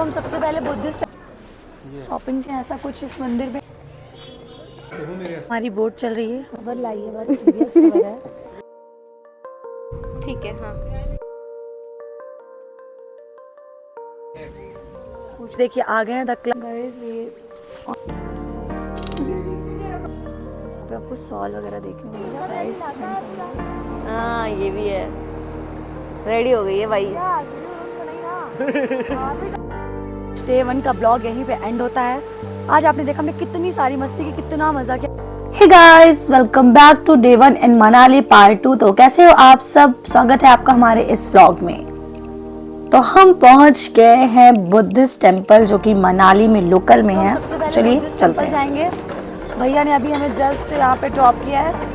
हम सबसे पहले बुद्धिस्ट शॉपिंग से ऐसा कुछ इस मंदिर में हमारी बोट चल रही है। खबर लाइए, बहुत सीरियस खबर है। ठीक है। हाँ, देखिए आ गए हैं दक्ला गाइस। ये आपको सॉल वगैरह देखने को मिलेगा गाइस। हाँ ये भी है। रेडी हो गई है भाई। डे 1 का ब्लॉग यहीं पे एंड होता है। आज आपने देखा हमने कितनी सारी मस्ती की, कितना मजा किया। Hey guys, welcome back to day 1 in Manali part 2। तो कैसे हो आप सब? स्वागत है आपका हमारे इस व्लॉग में। तो हम पहुंच गए हैं बुद्धिस्ट टेम्पल जो कि मनाली में लोकल में है। चलिए चलते हैं। जाएंगे। भैया ने अभी हमें जस्ट यहाँ पे ड्रॉप किया है।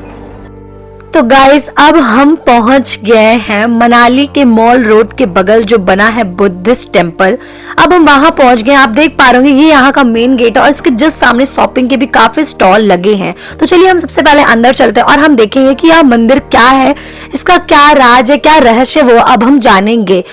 तो गाइस अब हम पहुंच गए हैं मनाली के मॉल रोड के बगल जो बना है बुद्धिस्ट टेम्पल। अब हम वहां पहुंच गए। आप देख पा रहे होंगे ये यहाँ का मेन गेट है और इसके जस्ट सामने शॉपिंग के भी काफी स्टॉल लगे हैं। तो चलिए हम सबसे पहले अंदर चलते हैं और हम देखेंगे कि यह मंदिर क्या है, इसका क्या राज है, क्या रहस्य, वो अब हम जानेंगे।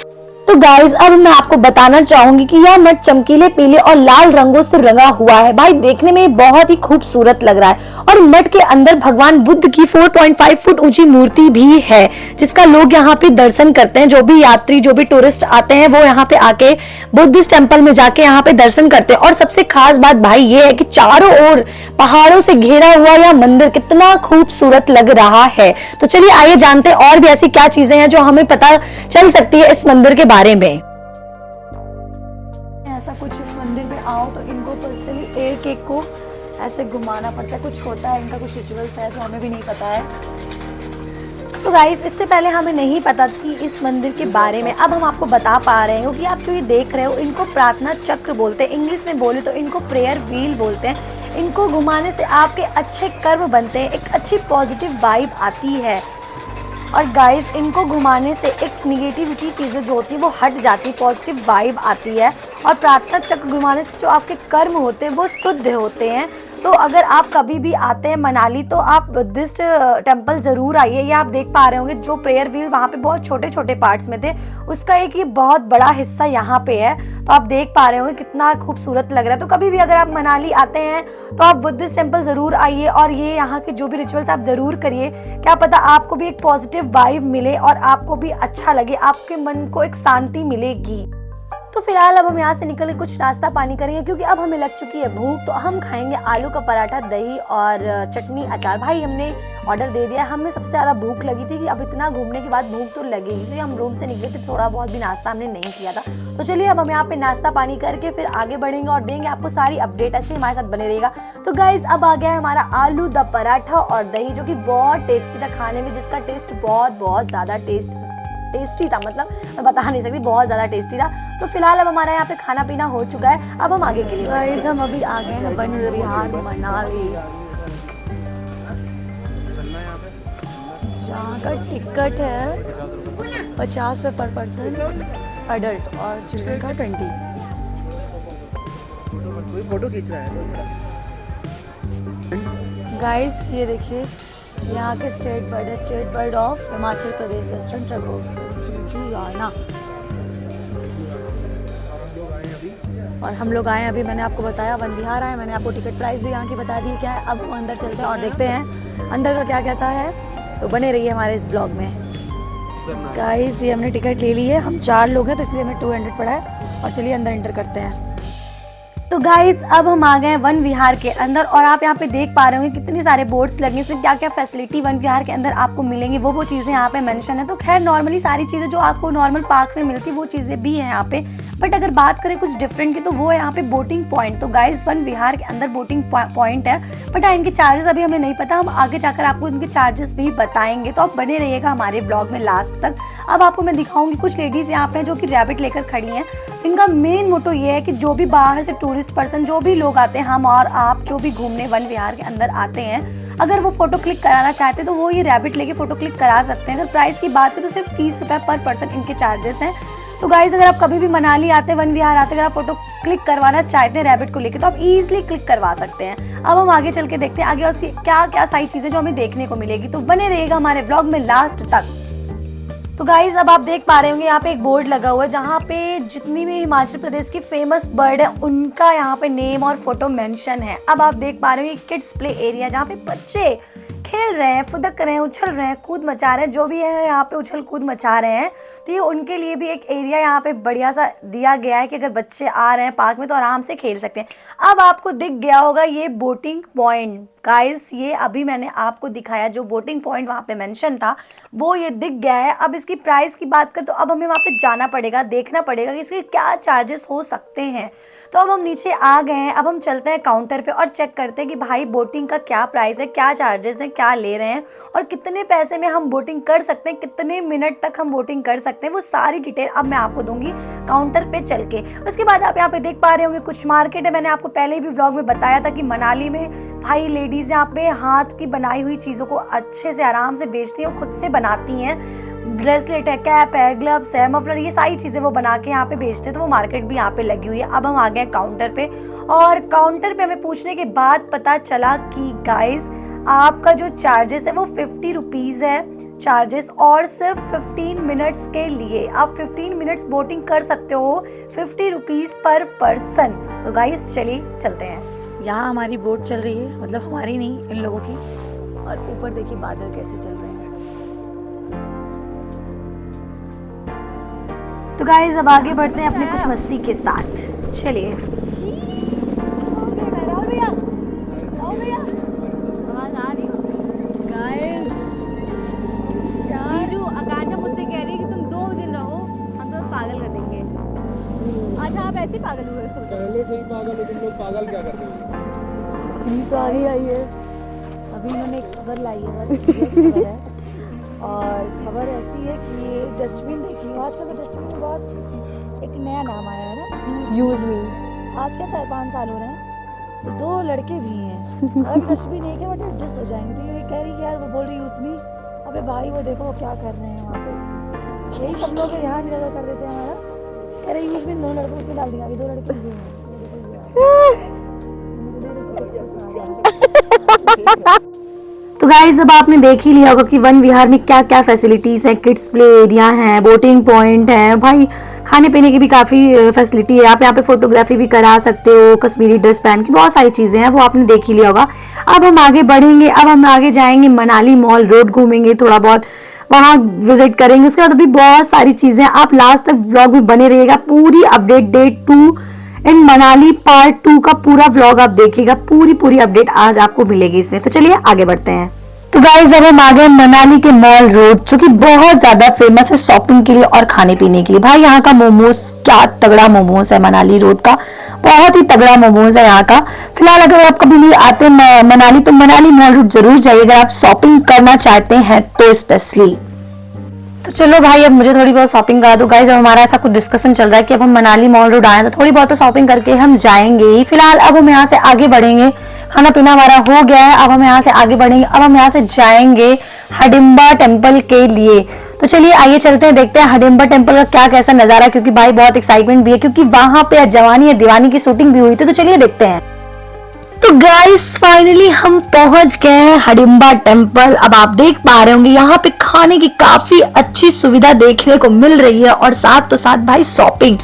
तो गाइज अब मैं आपको बताना चाहूंगी कि यह मठ चमकीले पीले और लाल रंगों से रंगा हुआ है। भाई देखने में बहुत ही खूबसूरत लग रहा है और मठ के अंदर भगवान बुद्ध की 4.5 फुट ऊंची मूर्ति भी है जिसका लोग यहाँ पे दर्शन करते हैं। जो भी यात्री, जो भी टूरिस्ट आते हैं वो यहाँ पे आके बुद्धिस्ट टेम्पल में जाके यहाँ पे दर्शन करते हैं। और सबसे खास बात भाई ये है कि चारों ओर पहाड़ों से घिरा हुआ यह मंदिर कितना खूबसूरत लग रहा है। तो चलिए आइए जानते हैं और भी ऐसी क्या चीजें हैं जो हमें पता चल सकती है इस मंदिर के बारे में। ऐसा कुछ इस मंदिर में आओ तो इनको पर्सनली एक एक को ऐसे घुमाना पड़ता है। कुछ होता है, इनका कुछ रिचुअल्स है जो हमें भी नहीं पता है। तो गाइस इससे पहले हमें नहीं पता थी इस मंदिर के बारे में। अब हम आपको बता पा रहे हैं कि आप जो ये देख रहे हो इनको प्रार्थना चक्र बोलते हैं। इंग्लिश में बोले तो इनको प्रेयर व्हील बोलते हैं। इनको घुमाने से आपके अच्छे कर्म बनते हैं, एक अच्छी पॉजिटिव वाइब आती है। और गाइस इनको घुमाने से एक निगेटिविटी चीज़ें जो होती है वो हट जाती है, पॉजिटिव वाइब आती है। और प्रार्थना चक्र घुमाने से जो आपके कर्म होते हैं वो शुद्ध होते हैं। तो अगर आप कभी भी आते हैं मनाली तो आप बुद्धिस्ट टेम्पल ज़रूर आइए। ये आप देख पा रहे होंगे जो प्रेयर व्हील वहाँ पे बहुत छोटे छोटे पार्ट्स में थे, उसका एक ये बहुत बड़ा हिस्सा यहाँ पे है। तो आप देख पा रहे होंगे कितना खूबसूरत लग रहा है। तो कभी भी अगर आप मनाली आते हैं तो आप बुद्धिस्ट टेम्पल ज़रूर आइए और ये यहाँ के जो भी रिचुअल्स आप ज़रूर करिए। क्या पता आपको भी एक पॉजिटिव वाइब मिले और आपको भी अच्छा लगे, आपके मन को एक शांति मिलेगी। तो फिलहाल अब हम यहाँ से निकल के कुछ नाश्ता पानी करेंगे क्योंकि अब हमें लग चुकी है भूख। तो हम खाएंगे आलू का पराठा, दही और चटनी अचार। भाई हमने ऑर्डर दे दिया। हमें सबसे ज़्यादा भूख लगी थी कि अब इतना घूमने के बाद भूख तो लगेगी। तो हम रूम से निकले थे, थोड़ा बहुत भी नाश्ता हमने नहीं किया था। तो चलिए अब हम यहाँ पे नाश्ता पानी करके फिर आगे बढ़ेंगे और देंगे आपको सारी अपडेट। ऐसे हमारे साथ बने रहेगा। तो गाइज अब आ गया है हमारा आलू द पराठा और दही जो कि बहुत टेस्टी था खाने में, जिसका टेस्ट बहुत ज़्यादा टेस्टी था। मतलब मैं बता नहीं सकती, बहुत ज़्यादा टेस्टी था। तो फिलहाल अब हमारा यहाँ पे खाना पीना हो चुका है। अब हम आगे के लिए गाइस हम अभी आ गए हैं वन विहार मनाली, जहाँ का टिकट है 50 रुपये पर पर्सन अडल्ट और चिल्ड्रन का 20। फोटो खींच रहा है गाइस ये देखिए यहाँ के state bird of Himachal Pradesh western ट्राना। और हम लोग आए अभी, मैंने आपको बताया वन विहार आए। मैंने आपको टिकट प्राइस भी यहाँ की बता दी क्या है। अब हम अंदर चलते हैं और देखते हैं अंदर का क्या कैसा है। तो बने रहिए हमारे इस ब्लॉग में। गाइस ये हमने टिकट ले ली है, हम 4 लोग हैं तो इसलिए हमें 200 पड़ा है। और चलिए अंदर एंटर करते हैं। तो गाइस अब हम आ गए हैं वन विहार के अंदर और आप यहाँ पे देख पा रहे होंगे कितने सारे बोर्ड्स लगे हैं। इसमें क्या क्या फैसिलिटी वन विहार के अंदर आपको मिलेंगी वो चीज़ें यहाँ पे मेंशन है। तो खैर नॉर्मली सारी चीज़ें जो आपको नॉर्मल पार्क में मिलती वो चीज़ें भी हैं यहाँ पे। बट अगर बात करें कुछ डिफरेंट की तो वो है यहाँ पे बोटिंग पॉइंट। तो गाइस वन विहार के अंदर बोटिंग पॉइंट है, बट हाँ इनके चार्जेस अभी हमें नहीं पता। हम आगे जाकर आपको इनके चार्जेस भी बताएंगे। तो आप बने रहिएगा हमारे ब्लॉग में लास्ट तक। अब आपको मैं दिखाऊंगी कुछ लेडीज़ यहाँ पे जो कि रैबिट लेकर खड़ी हैं। इनका मेन मोटो ये है कि जो भी बाहर से टूरिस्ट पर्सन, जो भी लोग आते हैं, हम और आप जो भी घूमने वन विहार के अंदर आते हैं, अगर वो फोटो क्लिक कराना चाहते हैं तो वो ये रैबिट लेके फोटो क्लिक करा सकते हैं। अगर प्राइस की बात करें तो सिर्फ 30 रुपये पर पर्सन इनके चार्जेस हैं। तो गाइज अगर आप कभी भी मनाली आते हैं, वन विहार आते हैं, अगर आप फोटो क्लिक करवाना चाहते हैं रैबिट को लेके तो आप इजीली क्लिक करवा सकते हैं। अब हम आगे चल के देखते हैं आगे और क्या क्या सारी चीज़ें जो हमें देखने को मिलेगी। तो बने रहिएगा हमारे ब्लॉग में लास्ट तक। तो गाइज अब आप देख पा रहे होंगे यहाँ पे एक बोर्ड लगा हुआ है जहाँ पे जितनी भी हिमाचल प्रदेश की फेमस बर्ड है उनका यहाँ पे नेम और फोटो मेंशन है। अब आप देख पा रहे होंगे किड्स प्ले एरिया जहाँ पे बच्चे खेल रहे हैं, फुदक रहे हैं, उछल रहे हैं, कूद मचा रहे हैं, जो भी है यहाँ पे उछल कूद मचा रहे हैं। तो ये उनके लिए भी एक एरिया यहाँ पे बढ़िया सा दिया गया है कि अगर बच्चे आ रहे हैं पार्क में तो आराम से खेल सकते हैं। अब आपको दिख गया होगा ये बोटिंग पॉइंट गाइस, ये अभी मैंने आपको दिखाया जो बोटिंग पॉइंट वहाँ पे मेंशन था वो ये दिख गया है। अब इसकी प्राइस की बात करें तो अब हमें वहाँ पे जाना पड़ेगा, देखना पड़ेगा कि इसके क्या चार्जेस हो सकते हैं। तो अब हम नीचे आ गए हैं, अब हम चलते हैं काउंटर पे और चेक करते हैं कि भाई बोटिंग का क्या प्राइस है, क्या चार्जेस हैं, क्या ले रहे हैं और कितने पैसे में हम बोटिंग कर सकते हैं, कितने मिनट तक हम बोटिंग कर सकते हैं। वो सारी डिटेल अब मैं आपको दूंगी काउंटर पे चल के। उसके बाद आप यहाँ पे देख पा रहे होंगे कुछ मार्केट है। मैंने आपको पहले भी व्लॉग में बताया था कि मनाली में भाई लेडीज यहाँ पे हाथ की बनाई हुई चीज़ों को अच्छे से आराम से बेचती हैं, खुद से बनाती हैं। ब्रेसलेट है, कैप है, ग्लव्स है, मफलर, ये सारी चीज़ें वो बना के यहाँ पे बेचते हैं। तो वो मार्केट भी यहाँ पे लगी हुई है। अब हम आ गए काउंटर पे और काउंटर पे हमें पूछने के बाद पता चला कि गाइस आपका जो चार्जेस है वो 50 रुपीज़ है चार्जेस और सिर्फ 15 मिनट्स के लिए आप 15 मिनट्स बोटिंग कर सकते हो 50 रुपीज़ पर पर्सन। तो गाइस चलिए चलते हैं। यहाँ हमारी बोट चल रही है, मतलब हमारी नहीं इन लोगों की। और ऊपर देखिए बादल कैसे चल रहे हैं। तो गाइस अब आगे बढ़ते हैं अपने कुछ मस्ती के साथ, चलिए। जीजू आकांक्षा मुझसे कह रही है कि तुम 2 दिन रहो, हम तुम्हें पागल कर देंगे। अच्छा आप ऐसे ही पागल हुए? पहले से ही पागल हो तुम लोग, पागल क्या कर रहे हो? क्लिप आ रही आई है। अभी मैंने एक खबर लाई है, बहुत serious खबर है। और खबर ऐसी है कि ये डस्टबिन देखिए, आजकल तो डस्टबिन में बहुत एक नया नाम आया है ना, यूज मी। आज क्या 4-5 साल हो रहे हैं तो 2 लड़के भी हैं। अगर डस्टबिन एक है बट एडजस्ट हो जाएंगे। तो ये कह रही है यार, वो बोल रही यूज मी। अबे भाई वो देखो वो क्या कर रहे हैं वहाँ पे, यही सब लोग यहाँ इधर कर देते हैं हमारा। कह रहे यूज मी 2 लड़कों उसमें डाल दिया, अभी 2 लड़के भी हैं। तो गाइज अब आपने देख ही लिया होगा कि वन विहार में क्या क्या फैसिलिटीज है। किड्स प्ले एरिया है, बोटिंग पॉइंट है, भाई खाने पीने की भी काफ़ी फैसिलिटी है। आप यहाँ पे फोटोग्राफी भी करा सकते हो, कश्मीरी ड्रेस पहन की बहुत सारी चीज़ें हैं, वो आपने देख ही लिया होगा। अब हम आगे बढ़ेंगे, अब हम आगे जाएंगे मनाली मॉल रोड घूमेंगे, थोड़ा बहुत वहाँ विजिट करेंगे। उसके बाद अभी बहुत सारी चीज़ें, आप लास्ट तक व्लॉग में बने रहिएगा। पूरी अपडेट डे 2 इन मनाली पार्ट 2 का पूरा व्लॉग आप देखिएगा, पूरी अपडेट आज आपको मिलेगी इसमें। तो चलिए आगे बढ़ते हैं। तो गाइस अब हम आ गए मनाली के मॉल रोड, जो कि बहुत ज्यादा फेमस है शॉपिंग के लिए और खाने पीने के लिए। भाई यहाँ का मोमोज, क्या तगड़ा मोमोज है मनाली रोड का, बहुत ही तगड़ा मोमोज है यहाँ का। फिलहाल अगर आप कभी भी आते हैं मनाली तो मनाली मॉल रोड जरूर जाइए अगर आप शॉपिंग करना चाहते हैं तो स्पेशली। तो चलो भाई अब मुझे थोड़ी बहुत शॉपिंग करा दो। गाइस अब हमारा ऐसा कुछ डिस्कशन चल रहा है कि अब हम मनाली मॉल रोड आए तो थोड़ी बहुत तो शॉपिंग करके हम जाएंगे ही। फिलहाल अब हम यहाँ से आगे बढ़ेंगे, खाना पीना हमारा हो गया है, अब हम यहाँ से आगे बढ़ेंगे। अब हम यहाँ से जाएंगे हडिम्बा टेम्पल के लिए। तो चलिए आइए चलते हैं, देखते हैं हडिम्बा टेम्पल का क्या कैसा नजारा, क्योंकि भाई बहुत एक्साइटमेंट भी है क्योंकि वहां पे जवानी है दीवानी की शूटिंग भी हुई थी। तो चलिए देखते हैं। तो गाइस फाइनली हम पहुंच गए हैं हडिम्बा टेम्पल। अब आप देख पा रहे होंगे यहाँ पे खाने की काफी अच्छी सुविधा देखने को मिल रही है और साथ तो साथ भाई शॉपिंग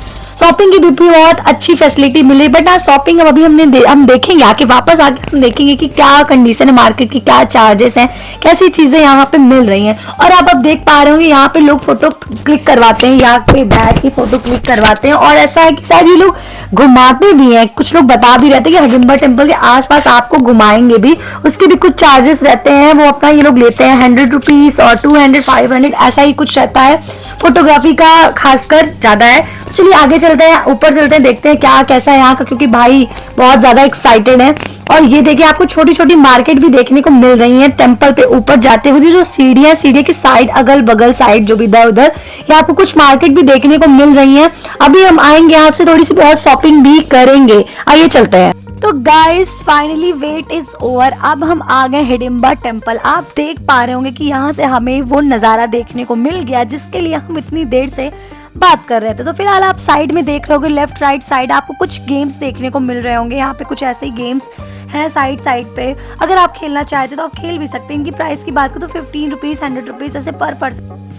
की भी बहुत अच्छी फैसिलिटी मिली। बट हाँ शॉपिंग अब अभी हम देखेंगे आके, वापस आके हम देखेंगे कि क्या कंडीशन है मार्केट की, क्या चार्जेस हैं, कैसी चीजें यहाँ पे मिल रही हैं। और आप अब देख पा रहे होंगे यहाँ पे लोग फोटो क्लिक करवाते हैं, यहाँ पे बैठ के फोटो क्लिक करवाते हैं। और ऐसा है कि शायद ये लोग घुमाते भी हैं, कुछ लोग बता भी रहते हैं कि हडिम्बा टेम्पल के आसपास आपको घुमाएंगे भी, उसके भी कुछ चार्जेस रहते हैं, वो अपना ये लोग लेते हैं 100 रुपीज और 200, 500 ऐसा ही कुछ रहता है। फोटोग्राफी का खासकर ज्यादा है। तो चलिए आगे चलते हैं, ऊपर चलते हैं, देखते हैं क्या कैसा है यहाँ का, क्योंकि भाई बहुत ज्यादा एक्साइटेड है। और ये देखिए आपको छोटी छोटी मार्केट भी देखने को मिल रही है टेम्पल पे ऊपर जाते हुए। जो सीढ़ियां की साइड अगल बगल साइड जो भी इधर उधर ये आपको कुछ मार्केट भी देखने को मिल रही है। अभी हम आएंगे यहाँ से थोड़ी सी बहुत शॉपिंग भी करेंगे, आइए चलते हैं। तो guys finally wait is over, अब हम आ गए हिडिम्बा टेम्पल। आप देख पा रहे होंगे कि यहाँ से हमें वो नज़ारा देखने को मिल गया जिसके लिए हम इतनी देर से बात कर रहे थे। तो फिलहाल आप साइड में देख रहे होगे, लेफ्ट राइट साइड आपको कुछ गेम्स देखने को मिल रहे होंगे। यहाँ पे कुछ ऐसे ही गेम्स हैं साइड पे, अगर आप खेलना चाहते तो आप खेल भी सकते हैं। इनकी प्राइस की बात करें तो 15 रुपीज़, 100 रुपीज़ ऐसे पर पर्सन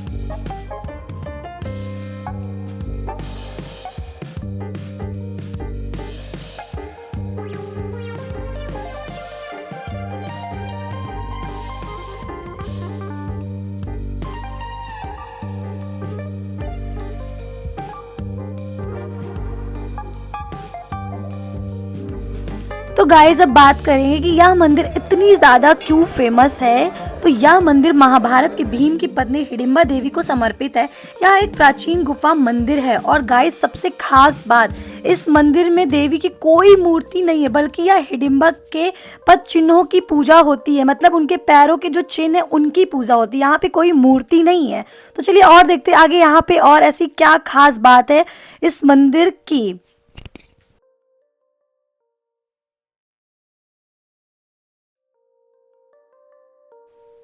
तो गाइस अब बात करेंगे कि यह मंदिर इतनी ज़्यादा क्यों फेमस है। तो यह मंदिर महाभारत के भीम की पत्नी हिडिंबा देवी को समर्पित है। यह एक प्राचीन गुफा मंदिर है और गाइस सबसे खास बात, इस मंदिर में देवी की कोई मूर्ति नहीं है, बल्कि यह हिडिंबा के पद चिन्हों की पूजा होती है। मतलब उनके पैरों के जो चिन्ह है उनकी पूजा होती है, यहाँ पे कोई मूर्ति नहीं है। तो चलिए और देखते हैं आगे यहाँ पे और ऐसी क्या खास बात है इस मंदिर की।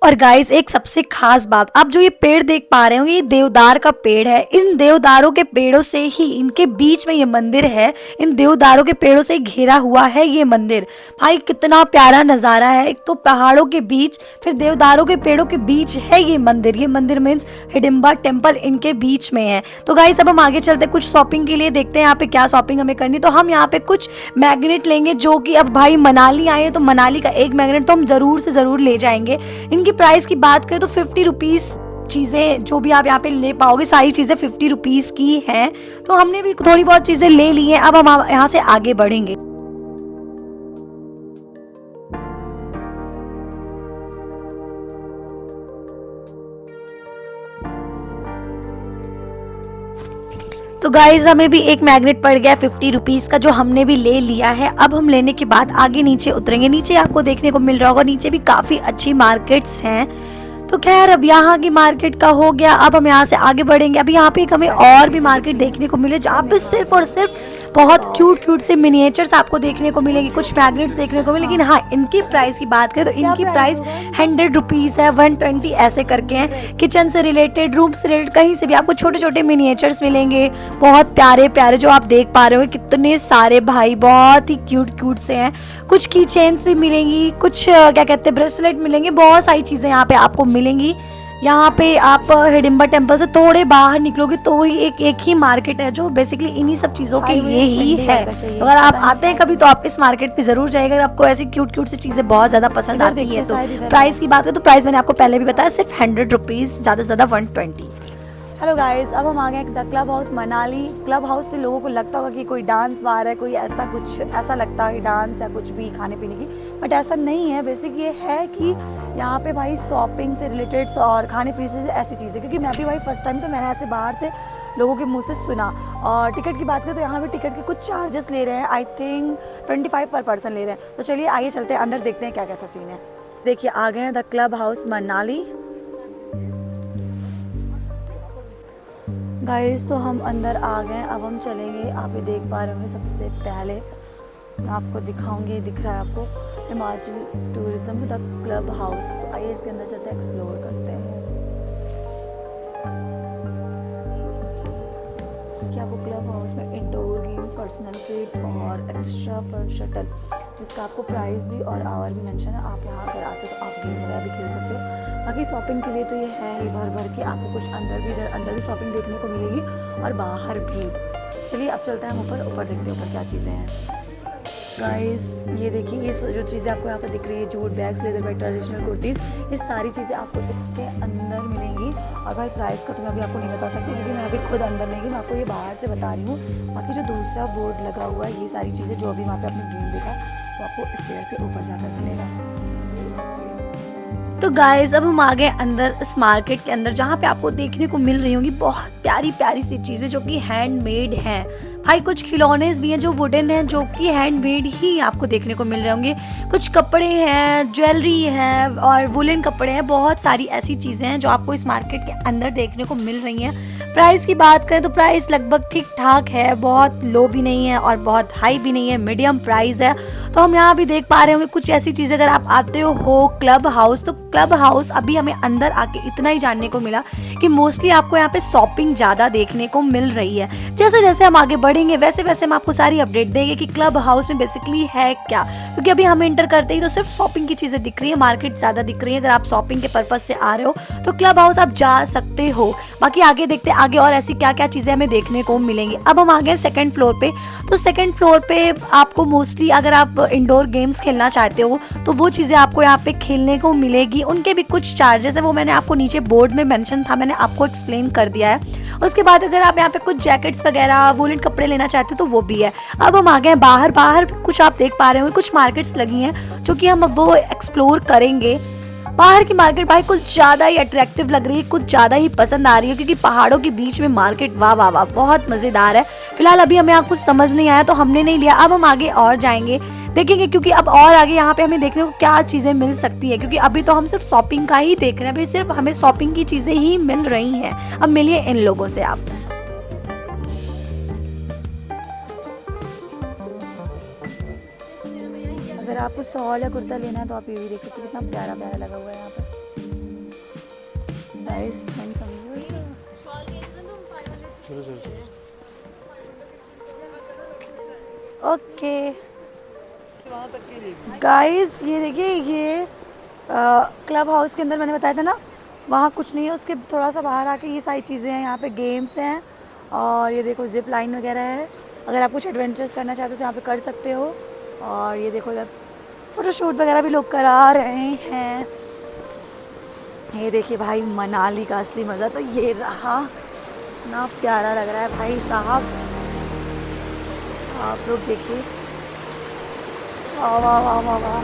और गाइस एक सबसे खास बात, आप जो ये पेड़ देख पा रहे हो ये देवदार का पेड़ है। इन देवदारों के पेड़ों से ही, इनके बीच में ये मंदिर है, इन देवदारों के पेड़ों से घिरा हुआ है ये मंदिर। भाई कितना प्यारा नज़ारा है, एक तो पहाड़ों के बीच, फिर देवदारों के पेड़ों के बीच है ये मंदिर। ये मंदिर मीन्स हिडिंबा टेम्पल इनके बीच में है। तो गाइस अब हम आगे चलते कुछ शॉपिंग के लिए, देखते हैं यहाँ पे क्या शॉपिंग हमें करनी। तो हम यहाँ पे कुछ मैग्नेट लेंगे, जो कि अब भाई मनाली आए हैं तो मनाली का एक मैग्नेट तो हम ज़रूर से ज़रूर ले जाएंगे। इनकी प्राइस की बात करें तो 50 रुपीज़ चीज़ें जो भी आप यहाँ पे ले पाओगे सारी चीज़ें 50 रुपीज़ की हैं। तो हमने भी थोड़ी बहुत चीज़ें ले ली हैं। अब हम यहाँ से आगे बढ़ेंगे। तो गाइज हमें भी एक मैग्नेट पड़ गया 50 रुपीज़ का, जो हमने भी ले लिया है। अब हम लेने के बाद आगे नीचे उतरेंगे। नीचे आपको देखने को मिल रहा होगा, नीचे भी काफ़ी अच्छी मार्केट्स हैं। तो खैर अब यहाँ की मार्केट का हो गया। अब हम यहाँ से आगे बढ़ेंगे। अभी यहाँ पे एक हमें और भी मार्केट देखने को मिले, जहाँ पे सिर्फ और सिर्फ बहुत क्यूट से मिनिएचर्स आपको देखने को मिलेंगे, कुछ मैग्नेट्स देखने को मिले। लेकिन हाँ, इनकी प्राइस की बात करें तो इनकी प्राइस 100 रुपीज़ है, 120 ऐसे करके हैं। किचन से रिलेटेड, रूम से रिलेटेड, कहीं से भी आपको छोटे छोटे मिनिएचर्स मिलेंगे, बहुत प्यारे प्यारे, जो आप देख पा रहे हो कितने सारे भाई, बहुत ही क्यूट से हैं। कुछ की चेन्स भी मिलेंगी, कुछ क्या कहते हैं ब्रेसलेट मिलेंगे, बहुत सारी चीज़ें यहाँ पे आपको मिलेंगी। यहाँ पे आप हिडिंबा टेम्पल से थोड़े बाहर निकलोगे तो ही एक ही मार्केट है जो बेसिकली इन्हीं सब चीज़ों के लिए ही है। अगर आप आते हैं कभी तो आप इस मार्केट पे ज़रूर जाइएगा। अगर आपको ऐसी क्यूट सी चीज़ें बहुत ज़्यादा पसंद आती है तो प्राइस की बात है तो प्राइस मैंने आपको पहले भी बताया, सिर्फ 100 रुपीज़, ज़्यादा से ज़्यादा 120। हेलो गाइस, अब हम आ गए the club house Manali. Club house से लोगों को लगता होगा कि कोई डांस बार है, कोई ऐसा कुछ, ऐसा लगता है डांस या कुछ भी खाने पीने की, बट ऐसा नहीं है। बेसिक ये है कि यहाँ पे भाई शॉपिंग से रिलेटेड और खाने पीने से ऐसी चीज़ें, क्योंकि मैं भी भाई फर्स्ट टाइम तो मैंने ऐसे बाहर से लोगों के मुंह से सुना। और टिकट की बात करें तो यहाँ पे टिकट के कुछ चार्जेस ले रहे हैं, आई थिंक 25 पर पर्सन ले रहे हैं। तो चलिए आइए चलते हैं अंदर, देखते हैं क्या कैसा सीन है। देखिए आ गए हैं the club house Manali. Guys तो हम अंदर आ गए, अब हम चलेंगे। आप ये देख पा रहे होंगे, सबसे पहले मैं आपको दिखाऊंगी, दिख रहा है आपको Himachal tourism the club house. तो आइए इसके अंदर चलते हैं, एक्सप्लोर करते हैं कि आपको क्लब हाउस में इंडोर गेम्स, पर्सनल किट और एक्स्ट्रा पर शटल, जिसका आपको प्राइस भी और आवर भी मेंशन है। आप यहाँ अगर आते हो तो आप गेम वगैरह भी खेल सकते हो। बाकी शॉपिंग के लिए तो ये है ही भर के, आपको कुछ अंदर भी शॉपिंग देखने को मिलेगी और बाहर भी। चलिए अब चलते हैं हम ऊपर देखते हैं ऊपर क्या चीज़ें हैं। गाइस ये देखिए, ये जो चीज़ें आपको यहाँ पर दिख रही है, jute bags, leather bag, traditional kurtis, ये सारी चीज़ें आपको इसके अंदर मिलेंगी। और भाई प्राइस का तो मैं अभी आपको नहीं बता सकती क्योंकि मैं अभी खुद अंदर नहीं गई, मैं आपको ये बाहर से बता रही हूँ। बाकी जो दूसरा बोर्ड लगा हुआ है, ये सारी चीज़ें जो अभी वहाँ पर आपने ड्रीम देखा, वो आपको स्टेयर से ऊपर जाकर मिलेगा। तो गाइस अब हम आ गए अंदर, इस मार्केट के अंदर, जहाँ पे आपको देखने को मिल रही होंगी बहुत प्यारी सी चीज़ें जो कि हैंडमेड हैं। भाई कुछ खिलौने भी हैं जो वुडन हैं, जो कि हैंडमेड ही आपको देखने को मिल रहे होंगे। कुछ कपड़े हैं, ज्वेलरी है और वुलन कपड़े हैं, बहुत सारी ऐसी चीज़ें हैं जो आपको इस मार्केट के अंदर देखने को मिल रही हैं। प्राइस की बात करें तो प्राइस लगभग ठीक ठाक है, बहुत लो भी नहीं है और बहुत हाई भी नहीं है, मीडियम प्राइस है। तो हम यहाँ भी देख पा रहे होंगे कुछ ऐसी चीज़ें। अगर आप आते हो क्लब हाउस, तो क्लब हाउस अभी हमें अंदर आके इतना ही जानने को मिला कि मोस्टली आपको यहाँ पे शॉपिंग ज़्यादा देखने को मिल रही है। जैसे जैसे हम आगे बढ़ेंगे वैसे वैसे हम आपको सारी अपडेट देंगे कि क्लब हाउस में बेसिकली है क्या, क्योंकि अभी हम एंटर करते ही तो सिर्फ शॉपिंग की चीज़ें दिख रही है, मार्केट ज़्यादा दिख रही है। अगर आप शॉपिंग के पर्पज़ से आ रहे हो तो क्लब हाउस आप जा सकते हो। बाकी आगे देखते आगे और ऐसी क्या क्या चीज़ें हमें देखने को मिलेंगी। अब हम आ गए सेकंड फ्लोर पे। तो सेकंड फ्लोर पे आपको मोस्टली अगर आप इंडोर गेम्स खेलना चाहते हो तो वो चीज़ें आपको यहाँ पे खेलने को मिलेगी। उनके भी कुछ चार्जेस है, वो मैंने आपको नीचे बोर्ड में मेंशन था, मैंने आपको एक्सप्लेन कर दिया है। उसके बाद अगर आप यहाँ पे कुछ जैकेट्स वगैरह वूलन कपड़े लेना चाहते हो तो वो भी है। अब हम आ गए बाहर। बाहर कुछ आप देख पा रहे हो, कुछ मार्केट्स लगी हैं जो कि हम अब वो एक्सप्लोर करेंगे। बाहर की मार्केट भाई कुछ ज़्यादा ही अट्रैक्टिव लग रही है, कुछ ज़्यादा ही पसंद आ रही है, क्योंकि पहाड़ों के बीच में मार्केट, वाह वाह वाह, बहुत मज़ेदार है। फिलहाल अभी हमें यहाँ कुछ समझ नहीं आया तो हमने नहीं लिया। अब हम आगे और जाएंगे, देखेंगे, क्योंकि अब और आगे यहाँ पे हमें देखने को क्या चीज़ें मिल सकती है, क्योंकि अभी तो हम सिर्फ शॉपिंग का ही देख रहे हैं। भाई सिर्फ हमें शॉपिंग की चीज़ें ही मिल रही हैं। अब मिलिए इन लोगों से आप। अगर आपको शॉल या कुर्ता लेना है तो आप ये भी देख सकते हो, कितना प्यारा प्यारा लगा हुआ है यहाँ पे। नाइस, समझो। ओके गाइस, ये देखिए, ये क्लब हाउस के अंदर मैंने बताया था ना, वहाँ कुछ नहीं है, उसके थोड़ा सा बाहर आके ये सारी चीज़ें हैं। यहाँ पे गेम्स हैं और ये देखो जिप लाइन वगैरह है। अगर आप कुछ एडवेंचर्स करना चाहते हो तो यहाँ पे कर सकते हो। और ये देखो इधर फ़ोटोशूट वगैरह भी लोग करा रहे हैं। ये देखिए भाई, मनाली का असली मज़ा तो ये रहा। इतना प्यारा लग रहा है भाई साहब, आप लोग देखिए। वाह वाह वाह वाह वाह,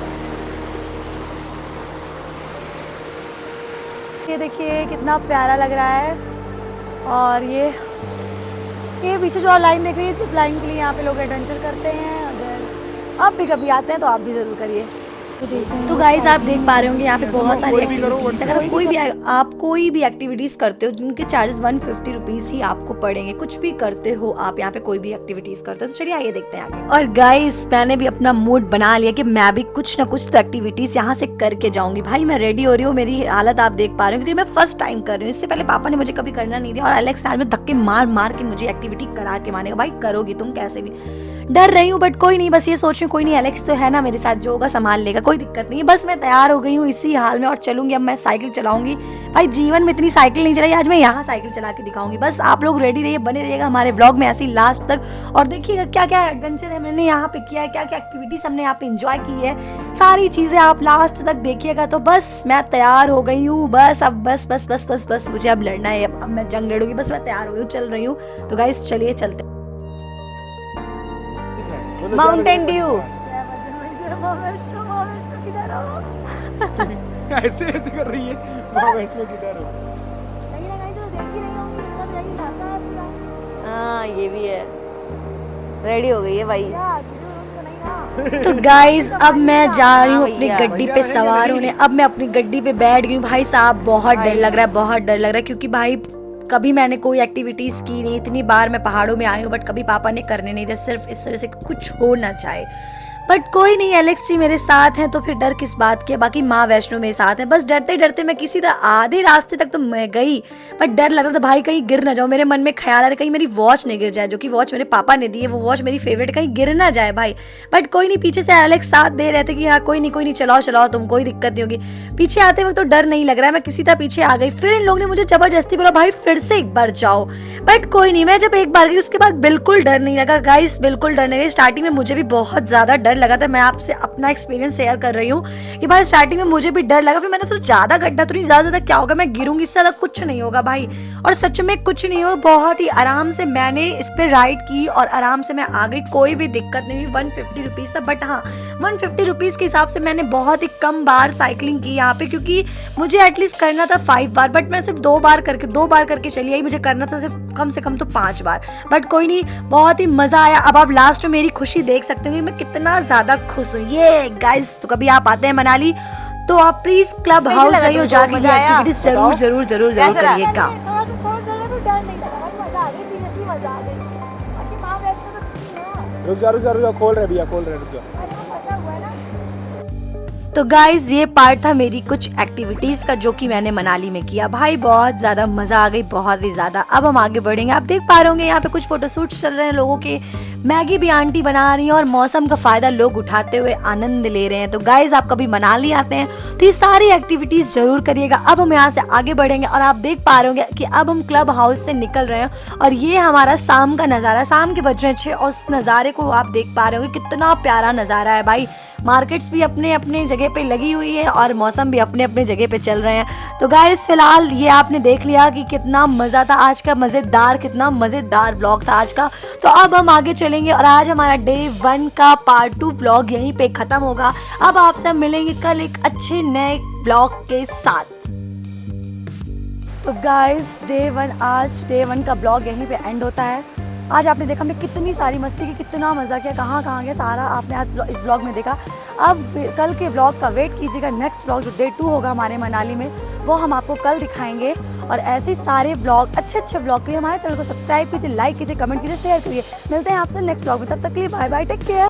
ये देखिए कितना प्यारा लग रहा है। और ये पीछे जो लाइन देख रही है, जिप लाइन के लिए यहाँ पे लोग एडवेंचर करते हैं। अगर आप भी कभी आते हैं तो आप भी ज़रूर करिए। तो गाइस, आप देख पा रहे होंगे यहाँ पे बहुत सारी एक्टिविटीज़। अगर कोई भी एक्टिविटीज़ करते हो जिनके चार्जेस 150 रुपीज़ ही आपको पड़ेंगे। कुछ भी करते हो आप यहाँ पे, कोई भी एक्टिविटीज़ करते हो तो चलिए आइए देखते हैं आगे। और गाइस, मैंने भी अपना मूड बना लिया कि मैं भी कुछ ना कुछ तो एक्टिविटीज़ यहाँ से करके जाऊंगी। भाई मैं रेडी हो रही हूँ, मेरी हालत आप देख पा रहे हो, क्योंकि मैं फर्स्ट टाइम कर रही हूँ। इससे पहले पापा ने मुझे कभी करना नहीं दिया और एलेक्स आज में धक्के मार मार के मुझे एक्टिविटी करा के मानेगा। भाई करोगी तुम कैसे भी। डर रही हूँ बट कोई नहीं, बस ये सोच रही हूँ कोई नहीं, एलेक्स तो है ना मेरे साथ, जो होगा संभाल लेगा, कोई दिक्कत नहीं है। बस मैं तैयार हो गई हूँ इसी हाल में और चलूंगी। अब मैं साइकिल चलाऊंगी। भाई जीवन में इतनी साइकिल नहीं चलाई, आज मैं यहाँ साइकिल चला के दिखाऊंगी। बस आप लोग रेडी रहिए, बने रहिएगा हमारे व्लॉग में ऐसे ही लास्ट तक, और देखिएगा क्या क्या एडवेंचर है मैंने यहाँ पे किया है, क्या क्या एक्टिविटीज हमने यहाँ पे एंजॉय की है, सारी चीजें आप लास्ट तक देखिएगा। तो बस मैं तैयार हो गई हूँ, बस अब बस बस बस बस बस मुझे अब लड़ना है, अब मैं जंग लड़ूंगी। बस मैं तैयार हो गई हूँ, चल रही हूँ। तो गाइस चलिए चलते। Mountain Dew. ऐसे ऐसे कर रही है, माँ वैष्णो किधर हो? हाँ ये भी है, रेडी हो गई है भाई। तो गाइज अब मैं जा रही हूँ अपनी गड्डी पे सवार होने। अब मैं अपनी गड्डी पे बैठ गई हूँ। भाई साहब बहुत डर लग रहा है, बहुत डर लग रहा है, क्योंकि भाई कभी मैंने कोई एक्टिविटीज़ की नहीं। इतनी बार मैं पहाड़ों में आई हूँ बट कभी पापा ने करने नहीं दिया। सिर्फ इस तरह से कुछ हो ना चाहे, बट कोई नहीं, एलेक्स जी मेरे साथ हैं तो फिर डर किस बात की। बाकी माँ वैष्णो मेरे साथ है। बस डरते डरते मैं किसी तरह आधे रास्ते तक तो मैं गई, बट डर लग रहा था भाई कहीं गिर ना जाओ। मेरे मन में ख्याल आ रहा कहीं मेरी वॉच नहीं गिर जाए, जो कि वॉच मेरे पापा ने दी है, वो वॉच मेरी फेवरेट, कहीं गिर ना जाए भाई। बट कोई नहीं, पीछे से एलेक्स साथ दे रहे थे कि हाँ कोई नहीं चलाओ चलाओ तुम, कोई दिक्कत नहीं होगी। पीछे आते वक्त तो डर नहीं लग रहा है, मैं किसी तरह पीछे आ गई। फिर इन लोगों ने मुझे जबरदस्ती बोला भाई फिर से एक बार जाओ, बट कोई नहीं, मैं जब एक बार गई उसके बाद बिल्कुल डर नहीं लगा गाइस, बिल्कुल डर नहीं लगा। स्टार्टिंग में मुझे भी बहुत ज्यादा डर लगा था। मैं आपसे अपना एक्सपीरियंस शेयर कर रही हूँ कि भाई स्टार्टिंग में मुझे भी डर लगा। फिर मैंने सोचा ज्यादा गड्ढा तो नहीं, ज्यादा क्या होगा, मैं गिरूंगी, इससे ज्यादा कुछ नहीं होगा भाई। और सच में कुछ नहीं हुआ, बहुत ही आराम से मैंने इस पे राइड की और आराम से मैं आ गई, कोई भी दिक्कत नहीं हुई। 150 रुपीज था, बट हाँ 150 रुपीज के हिसाब से मैंने बहुत ही कम बार साइकिलिंग की यहाँ पे, क्योंकि मुझे एटलीस्ट करना था 5 बार, बट मैं सिर्फ 2 बार करके चली आई। मुझे करना था सिर्फ कम से कम तो 5 बार, बट कोई नहीं, बहुत ही मजा आया। अब आप लास्ट में मेरी खुशी देख सकते हो कि मैं कितना ज्यादा खुश हूँ। ये गाइस, तो कभी आप आते हैं मनाली तो आप प्लीज क्लब हाउस जाइए, जाके ये एक्टिविटीज जरूर जरूर जरूर जरूर करिएगा। रुक जा खोल रहे भैया, खोल रहे, रुक जा। तो गाइज ये पार्ट था मेरी कुछ एक्टिविटीज़ का जो कि मैंने मनाली में किया। भाई बहुत ज़्यादा मज़ा आ गई, बहुत ही ज़्यादा। अब हम आगे बढ़ेंगे। आप देख पा रहे होंगे यहाँ पे कुछ फोटोशूट्स चल रहे हैं लोगों के। मैगी भी आंटी बना रही हैं और मौसम का फ़ायदा लोग उठाते हुए आनंद ले रहे हैं। तो गाइज आप कभी मनाली आते हैं तो ये सारी एक्टिविटीज़ ज़रूर करिएगा। अब हम यहाँ से आगे बढ़ेंगे और आप देख पा रहे होंगे कि अब हम क्लब हाउस से निकल रहे हैं और ये हमारा शाम का नज़ारा। शाम के बज रहे हैं 6 और उस नज़ारे को आप देख पा रहे होंगे कितना प्यारा नज़ारा है भाई। मार्केट्स भी अपने अपने जगह पे लगी हुई है और मौसम भी अपने अपने जगह पे चल रहे हैं। तो गाइस फिलहाल ये आपने देख लिया कि कितना मज़ा था आज का, कितना मज़ेदार व्लॉग था आज का। तो अब हम आगे चलेंगे और आज हमारा डे 1 का पार्ट 2 व्लॉग यहीं पे ख़त्म होगा। अब आपसे मिलेंगे कल एक अच्छे नए व्लॉग के साथ। तो गाइस आज डे 1 का ब्लॉग यहीं पे एंड होता है। आज आपने देखा हमने कितनी सारी मस्ती की, कितना मज़ा किया, कहाँ कहाँ गया सारा आपने आज इस ब्लॉग में देखा। अब कल के ब्लॉग का वेट कीजिएगा। नेक्स्ट ब्लॉग जो डे 2 होगा हमारे मनाली में वो हम आपको कल दिखाएंगे। और ऐसे सारे ब्लॉग अच्छे ब्लॉग के लिए हमारे चैनल को सब्सक्राइब कीजिए, लाइक कीजिए, कमेंट कीजिए, शेयर करिए। मिलते हैं आपसे नेक्स्ट ब्लॉग में, तब तक के लिए बाय बाय, टेक केयर।